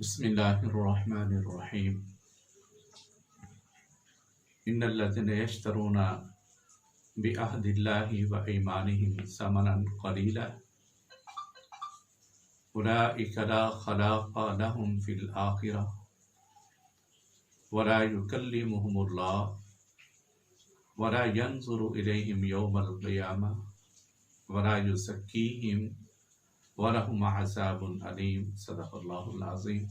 بسم اللہ الرحمن الرحیم ان الذین یشترون بعہد اللہ وایمانہم ثمنا قلیلا اولئک لا خلاق لهم فی الآخرہ ولا یکلمہم اللہ ولا ینظر الیہم یوم القیامہ ولا یزکیہم وَلَهُمْ عَذَابٌ عَلِيمٌ صدق اللہ العظیم۔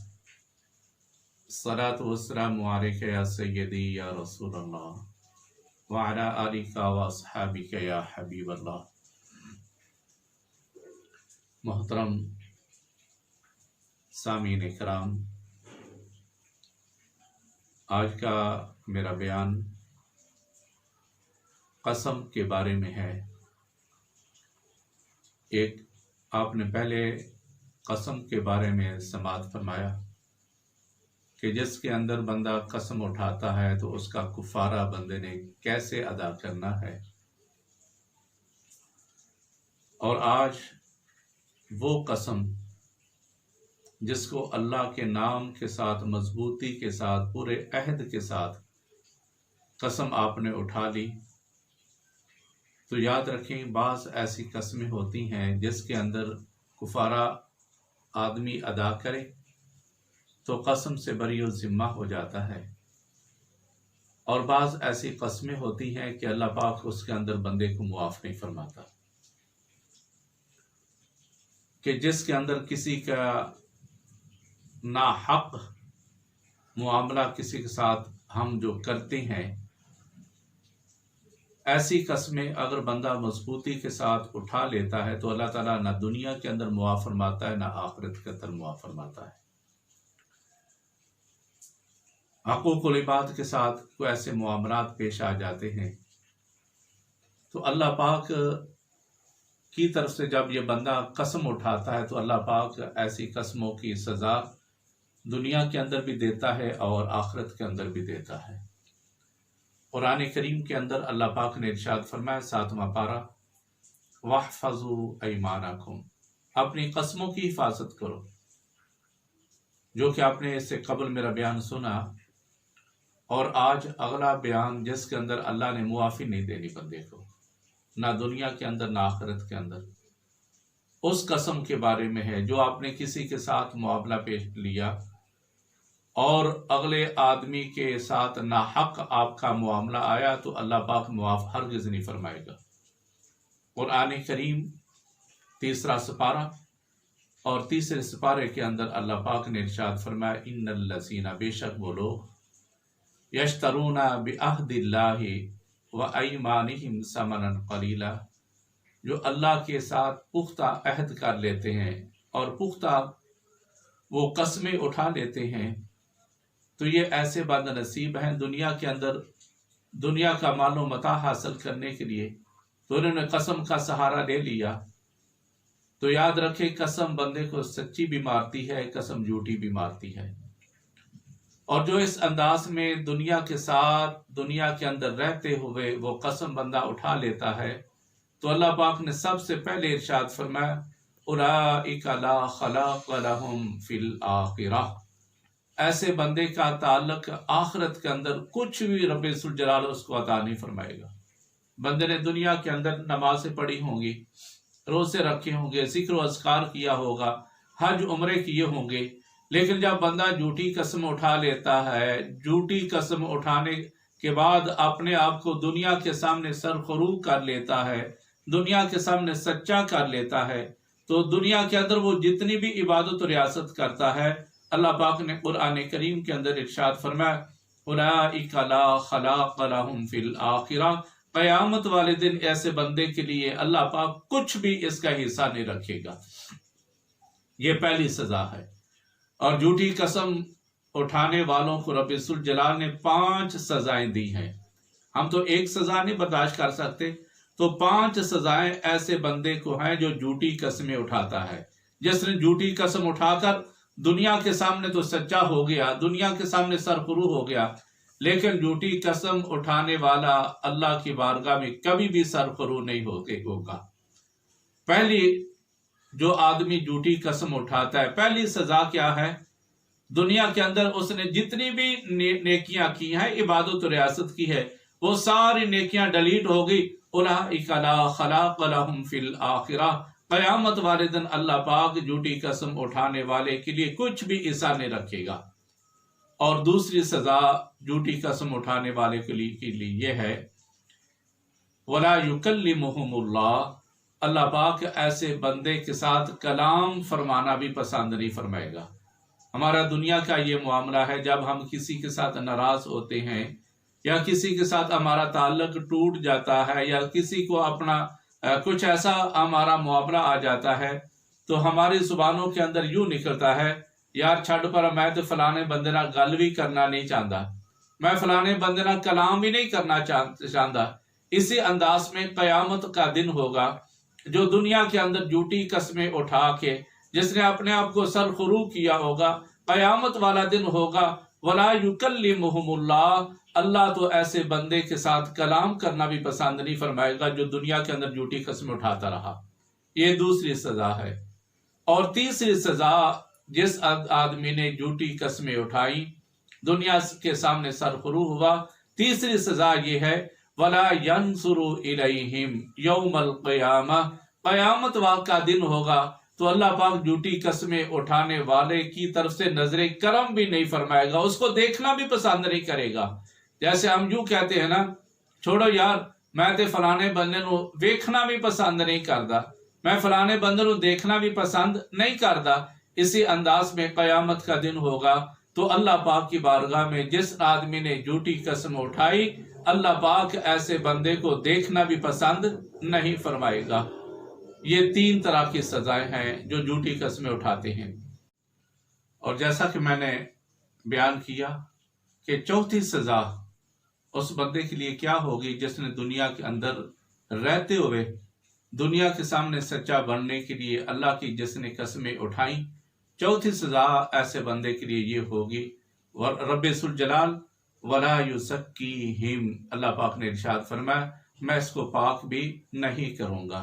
الصلاۃ والسلام علیک یا سیدی یا رسول اللہ وعلی آلک واصحابک یا حبیب اللہ۔ محترم سامعین کرام، آج کا میرا بیان قسم کے بارے میں ہے۔ ایک آپ نے پہلے قسم کے بارے میں سماعت فرمایا کہ جس کے اندر بندہ قسم اٹھاتا ہے تو اس کا کفارہ بندے نے کیسے ادا کرنا ہے، اور آج وہ قسم جس کو اللہ کے نام کے ساتھ مضبوطی کے ساتھ پورے عہد کے ساتھ قسم آپ نے اٹھا لی، تو یاد رکھیں بعض ایسی قسمیں ہوتی ہیں جس کے اندر کفارہ آدمی ادا کرے تو قسم سے بری الذمہ ہو جاتا ہے، اور بعض ایسی قسمیں ہوتی ہیں کہ اللہ پاک اس کے اندر بندے کو معاف نہیں فرماتا، کہ جس کے اندر کسی کا ناحق معاملہ کسی کے ساتھ ہم جو کرتے ہیں، ایسی قسمیں اگر بندہ مضبوطی کے ساتھ اٹھا لیتا ہے تو اللہ تعالیٰ نہ دنیا کے اندر معاف فرماتا ہے نہ آخرت کے اندر معاف فرماتا ہے۔ حقوق العباد کے ساتھ کوئی ایسے معاملات پیش آ جاتے ہیں تو اللہ پاک کی طرف سے جب یہ بندہ قسم اٹھاتا ہے تو اللہ پاک ایسی قسموں کی سزا دنیا کے اندر بھی دیتا ہے اور آخرت کے اندر بھی دیتا ہے۔ قرآن کریم کے اندر اللہ پاک نے ارشاد فرمایا 7واں پارہ، وَاحْفَظُوا أَيْمَانَكُمْ، اپنی قسموں کی حفاظت کرو، جو کہ آپ نے اس سے قبل میرا بیان سنا، اور آج اگلا بیان جس کے اندر اللہ نے معافی نہیں دینی بندے کو، نہ دنیا کے اندر نہ آخرت کے اندر، اس قسم کے بارے میں ہے جو آپ نے کسی کے ساتھ معاملہ پیش لیا اور اگلے آدمی کے ساتھ ناحق آپ کا معاملہ آیا تو اللہ پاک معاف ہرگز نہیں فرمائے گا۔ قرآن کریم 3 سپارہ اور 3 سپارے کے اندر اللہ پاک نے ارشاد فرمایا ان الذین، بے شک وہ لوگ یشترون بعہد اللہ وایمانہم ثمنا قلیلا، جو اللہ کے ساتھ پختہ عہد کر لیتے ہیں اور پختہ وہ قسمیں اٹھا لیتے ہیں، تو یہ ایسے بد نصیب ہیں دنیا کے اندر دنیا کا مال و متاع حاصل کرنے کے لیے تو انہوں نے قسم کا سہارا لے لیا۔ تو یاد رکھے قسم بندے کو سچی بھی مارتی ہے، قسم جھوٹی بھی مارتی ہے، اور جو اس انداز میں دنیا کے ساتھ دنیا کے اندر رہتے ہوئے وہ قسم بندہ اٹھا لیتا ہے تو اللہ پاک نے سب سے پہلے ارشاد فرمایا اولئک لا خلاق لهم فی الآخرہ، ایسے بندے کا تعلق آخرت کے اندر کچھ بھی رب ذوالجلال اس کو عطا نہیں فرمائے گا۔ بندے نے دنیا کے اندر نمازیں پڑھی ہوں گی، روزے رکھے ہوں گے، ذکر و اذکار کیا ہوگا، حج عمرے کیے ہوں گے، لیکن جب بندہ جھوٹی قسم اٹھا لیتا ہے، جھوٹی قسم اٹھانے کے بعد اپنے آپ کو دنیا کے سامنے سرخرو کر لیتا ہے، دنیا کے سامنے سچا کر لیتا ہے، تو دنیا کے اندر وہ جتنی بھی عبادت و ریاست کرتا ہے، اللہ پاک نے قرآن کریم کے اندر ارشاد فرمایا اولئک لا خلاق لهم فی الآخرہ، قیامت والے دن ایسے بندے کے لیے اللہ پاک کچھ بھی اس کا حصہ نہیں رکھے گا۔ یہ پہلی سزا ہے۔ اور جھوٹی قسم اٹھانے والوں کو رب ذوالجلال نے 5 سزائیں دی ہیں۔ ہم تو ایک سزا نہیں برداشت کر سکتے، تو 5 سزائیں ایسے بندے کو ہیں جو جھوٹی قسمیں اٹھاتا ہے۔ جس نے جھوٹی قسم اٹھا کر دنیا کے سامنے تو سچا ہو گیا، دنیا کے سامنے سرخرو ہو گیا، لیکن جھوٹی قسم اٹھانے والا اللہ کی بارگاہ میں کبھی بھی سرخرو نہیں ہوگا۔ پہلی جو آدمی جھوٹی قسم اٹھاتا ہے، پہلی سزا کیا ہے دنیا کے اندر اس نے جتنی بھی نیکیاں کی ہیں، عبادت و ریاست کی ہے، وہ ساری نیکیاں ڈیلیٹ ہوگی۔ اولئک لا خلاق لہم فی الآخرہ، قیامت والے دن اللہ پاک جھوٹی قسم اٹھانے والے کے لیے کچھ بھی حصہ نہیں رکھے گا۔ اور دوسری سزا جھوٹی قسم اٹھانے والے کے لیے یہ ہے، وَلَا يُكَلِّمُهُمُ اللَّهُ، اللہ پاک ایسے بندے کے ساتھ کلام فرمانا بھی پسند نہیں فرمائے گا۔ ہمارا دنیا کا یہ معاملہ ہے، جب ہم کسی کے ساتھ ناراض ہوتے ہیں یا کسی کے ساتھ ہمارا تعلق ٹوٹ جاتا ہے یا کسی کو اپنا کچھ ایسا ہمارا معاملہ آ جاتا ہے، تو ہماری زبانوں کے اندر یوں نکلتا ہے، یار چھڑ پر میں تو فلانے بندے نہ گل بھی کرنا نہیں چاہتا، میں فلانے بندے نہ کلام بھی نہیں کرنا چاہتا۔ اسی انداز میں قیامت کا دن ہوگا، جو دنیا کے اندر جھوٹی قسمیں اٹھا کے جس نے اپنے آپ کو سرخرو کیا ہوگا، قیامت والا دن ہوگا، وَلَا يُكَلِّمُهُمُ اللَّهُ، اللہ تو ایسے بندے کے ساتھ کلام کرنا بھی پسند نہیں فرمائے گا جو دنیا کے اندر جھوٹی قسم اٹھاتا رہا۔ یہ دوسری سزا ہے۔ اور تیسری سزا، جس آدمی نے جھوٹی قسمیں اٹھائی، دنیا کے سامنے سرخرو ہوا، تیسری سزا یہ ہے، وَلَا يَنْصُرُ إِلَيْهِمْ يَوْمَ الْقِيَامَةِ، قیامت کا دن ہوگا تو اللہ پاک جھوٹی قسمیں اٹھانے والے کی طرف سے نظر کرم بھی نہیں فرمائے گا، اس کو دیکھنا بھی پسند نہیں کرے گا۔ جیسے ہم یوں کہتے ہیں نا، چھوڑو یار میں تے فلانے بندے نو ویکھنا بھی پسند نہیں کردا، میں فلانے بندے نو دیکھنا بھی پسند نہیں کردا۔ اسی انداز میں قیامت کا دن ہوگا تو اللہ پاک کی بارگاہ میں جس آدمی نے جھوٹی قسم اٹھائی، اللہ پاک ایسے بندے کو دیکھنا بھی پسند نہیں فرمائے گا۔ یہ تین طرح کی سزائیں ہیں جو جھوٹی قسمیں اٹھاتے ہیں۔ اور جیسا کہ میں نے بیان کیا کہ چوتھی سزا اس بندے کے لیے کیا ہوگی جس نے دنیا کے اندر رہتے ہوئے دنیا کے سامنے سچا بننے کے لیے اللہ کی جس نے قسمیں اٹھائیں، چوتھی سزا ایسے بندے کے لیے یہ ہوگی، رب ذوالجلال وَلَا يُزَكِّيهِمْ، اللہ پاک نے ارشاد فرمایا میں اس کو پاک بھی نہیں کروں گا۔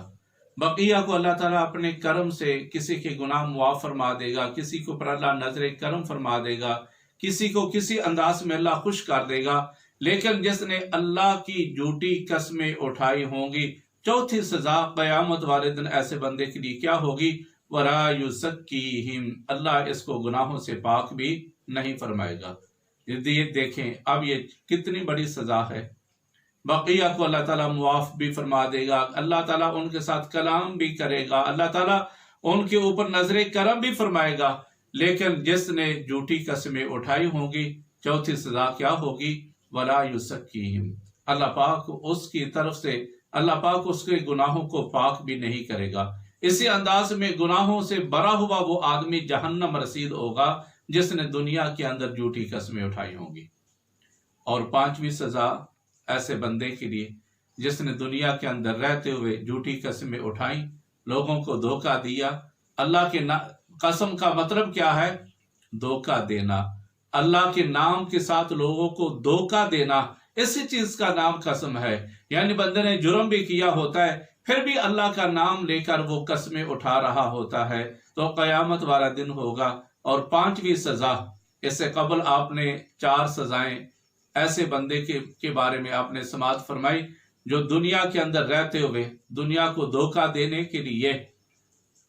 بقیہ کو اللہ تعالیٰ اپنے کرم سے کسی کے گناہ معاف فرما دے گا، کسی کو پر اللہ نظر کرم فرما دے گا، کسی کو کسی انداز میں اللہ خوش کر دے گا، لیکن جس نے اللہ کی جھوٹی قسمیں اٹھائی ہوں گی، چوتھی سزا قیامت والے دن ایسے بندے کے لیے کیا ہوگی، وَلَا يُزَكِّيهِمْ، اللہ اس کو گناہوں سے پاک بھی نہیں فرمائے گا۔ یہ دیکھیں اب یہ کتنی بڑی سزا ہے۔ بقیہ کو اللہ تعالیٰ معاف بھی فرما دے گا، اللہ تعالیٰ ان کے ساتھ کلام بھی کرے گا، اللہ تعالیٰ ان کے اوپر نظر کرم بھی فرمائے گا، لیکن جس نے جھوٹی قسمیں اٹھائی ہوں گی، چوتھی سزا کیا ہوگی، وَلَا يُزَكِّيهِمْ، اللہ پاک اس کی طرف سے اللہ پاک اس کے گناہوں کو پاک بھی نہیں کرے گا۔ اسی انداز میں گناہوں سے بھرا ہوا وہ آدمی جہنم رسید ہوگا جس نے دنیا کے اندر جھوٹی قسمیں اٹھائی ہوں گی۔ اور پانچویں سزا ایسے بندے کے لیے جس نے دنیا کے اندر رہتے ہوئے جھوٹی قسمیں اٹھائیں، لوگوں کو دھوکہ دیا۔ اللہ کے قسم کا مطلب کیا ہے؟ دھوکہ دینا، اللہ کے نام کے ساتھ لوگوں کو دھوکہ دینا، اسی چیز کا نام قسم ہے۔ یعنی بندے نے جرم بھی کیا ہوتا ہے، پھر بھی اللہ کا نام لے کر وہ قسمیں اٹھا رہا ہوتا ہے، تو قیامت والا دن ہوگا۔ اور پانچویں سزا، اس سے قبل آپ نے 4 سزائیں ایسے بندے کے بارے میں آپ نے سماعت فرمائی جو دنیا کے اندر رہتے ہوئے دنیا کو دھوکہ دینے کے لیے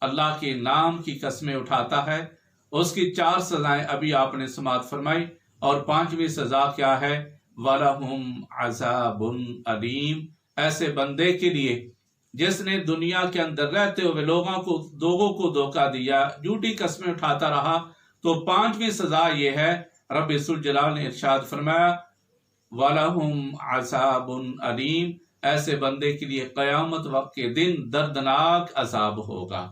اللہ کے نام کی قسمیں اٹھاتا ہے، اس کی 4 سزائیں ابھی آپ نے سماعت فرمائی۔ اور پانچویں سزا کیا ہے، وَلَهُمْ عَذَابٌ أَلِيمٌ، ایسے بندے کے لیے جس نے دنیا کے اندر رہتے ہوئے لوگوں کو دھوکہ دیا، جھوٹی قسمیں اٹھاتا رہا، تو پانچویں سزا یہ ہے، رب ذوالجلال نے ارشاد فرمایا وَلَهُمْ عَذَابٌ أَلِيمٌ، ایسے بندے کے لیے قیامت وقت کے دن دردناک عذاب ہوگا۔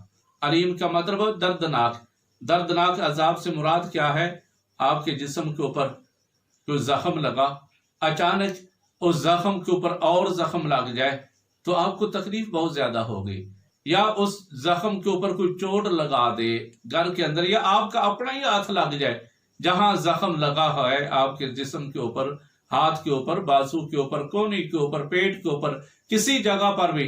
علیم کا مطلب ہے دردناک۔ دردناک عذاب سے مراد کیا ہے؟ آپ کے جسم کے اوپر کوئی زخم لگا، اچانک اس زخم کے اوپر اور زخم لگ جائے تو آپ کو تکلیف بہت زیادہ ہوگی، یا اس زخم کے اوپر کوئی چوٹ لگا دے گھر کے اندر، یا آپ کا اپنا ہی ہاتھ لگ جائے، جہاں زخم لگا ہے آپ کے جسم کے اوپر، ہاتھ کے اوپر، بازو کے اوپر، کونی کے اوپر، پیٹ کے اوپر، کسی جگہ پر بھی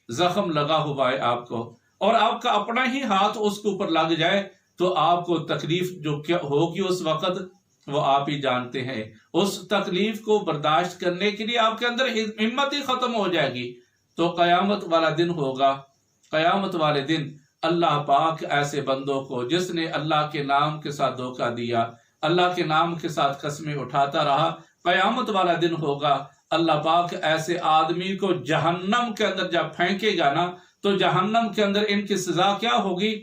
زخم لگا ہوا ہے آپ کو، اور آپ کا اپنا ہی ہاتھ اس کے اوپر لگ جائے تو آپ کو تکلیف جو کیا ہوگی اس وقت وہ آپ ہی جانتے ہیں۔ اس تکلیف کو برداشت کرنے کے لیے آپ کے اندر ہمت ہی ختم ہو جائے گی۔ تو قیامت والا دن ہوگا، قیامت والے دن اللہ پاک ایسے بندوں کو جس نے اللہ کے نام کے ساتھ دھوکہ دیا، اللہ کے نام کے ساتھ قسمیں اٹھاتا رہا، قیامت والا دن ہوگا، اللہ پاک ایسے آدمی کو جہنم کے اندر جب پھینکے گا نا، تو جہنم کے اندر ان کی سزا کیا ہوگی؟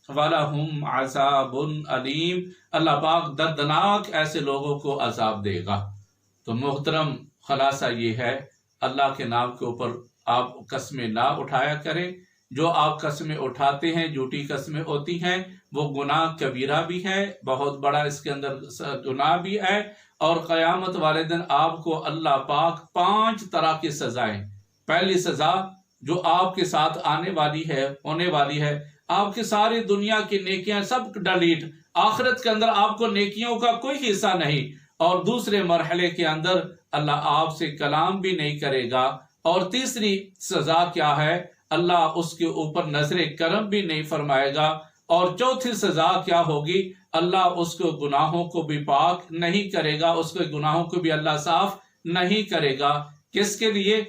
وَلَهُمْ عَذَابٌ عَلِيمٌ، اللہ پاک دردناک ایسے لوگوں کو عذاب دے گا۔ تو محترم خلاصہ یہ ہے، اللہ کے نام کے اوپر آپ قسمیں نہ اٹھایا کریں۔ جو آپ قسمیں اٹھاتے ہیں، جھوٹی قسمیں ہوتی ہیں، وہ گناہ کبیرہ بھی ہے، بہت بڑا اس کے اندر گناہ بھی ہے، اور قیامت والے دن آپ کو اللہ پاک 5 طرح کی سزائیں۔ پہلی سزا جو آپ کے ساتھ آنے والی ہے، ہونے والی ہے، آپ کی ساری دنیا کی نیکیاں سب ڈیلیٹ، آخرت کے اندر آپ کو نیکیوں کا کوئی حصہ نہیں، اور دوسرے مرحلے کے اندر اللہ آپ سے کلام بھی نہیں کرے گا، اور تیسری سزا کیا ہے؟ اللہ اس کے اوپر نظر کرم بھی نہیں فرمائے گا، اور چوتھی سزا کیا ہوگی؟ اللہ اس کو گناہوں کو بھی پاک نہیں کرے گا، اس کے گناہوں کو بھی اللہ صاف نہیں کرے گا۔ کس کے لیے؟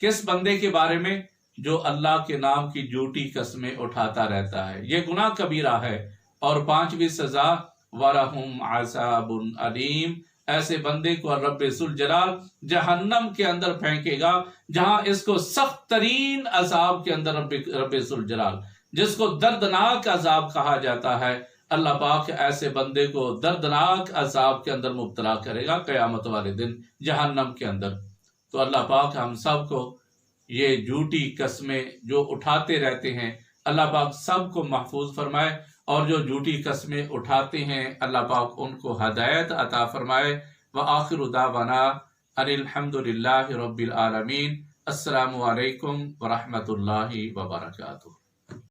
کس بندے کے بارے میں؟ جو اللہ کے نام کی جھوٹی قسمیں اٹھاتا رہتا ہے، یہ گناہ کبیرہ ہے۔ اور 5ویں سزا وَلَهُمْ عَذَابٌ عَلِيمٌ، ایسے بندے کو رب ذوالجلال جہنم کے اندر پھینکے گا، جہاں اس کو سخت ترین عذاب کے اندر رب ذوالجلال، جس کو دردناک عذاب کہا جاتا ہے، اللہ پاک ایسے بندے کو دردناک عذاب کے اندر مبتلا کرے گا قیامت والے دن جہنم کے اندر۔ تو اللہ پاک ہم سب کو یہ جھوٹی قسمیں جو اٹھاتے رہتے ہیں، اللہ پاک سب کو محفوظ فرمائے، اور جو جھوٹی قسمیں اٹھاتے ہیں اللہ پاک ان کو ہدایت عطا فرمائے۔ وآخر دعوانا ان الحمد للہ رب العالمین۔ السلام علیکم ورحمۃ اللہ وبرکاتہ۔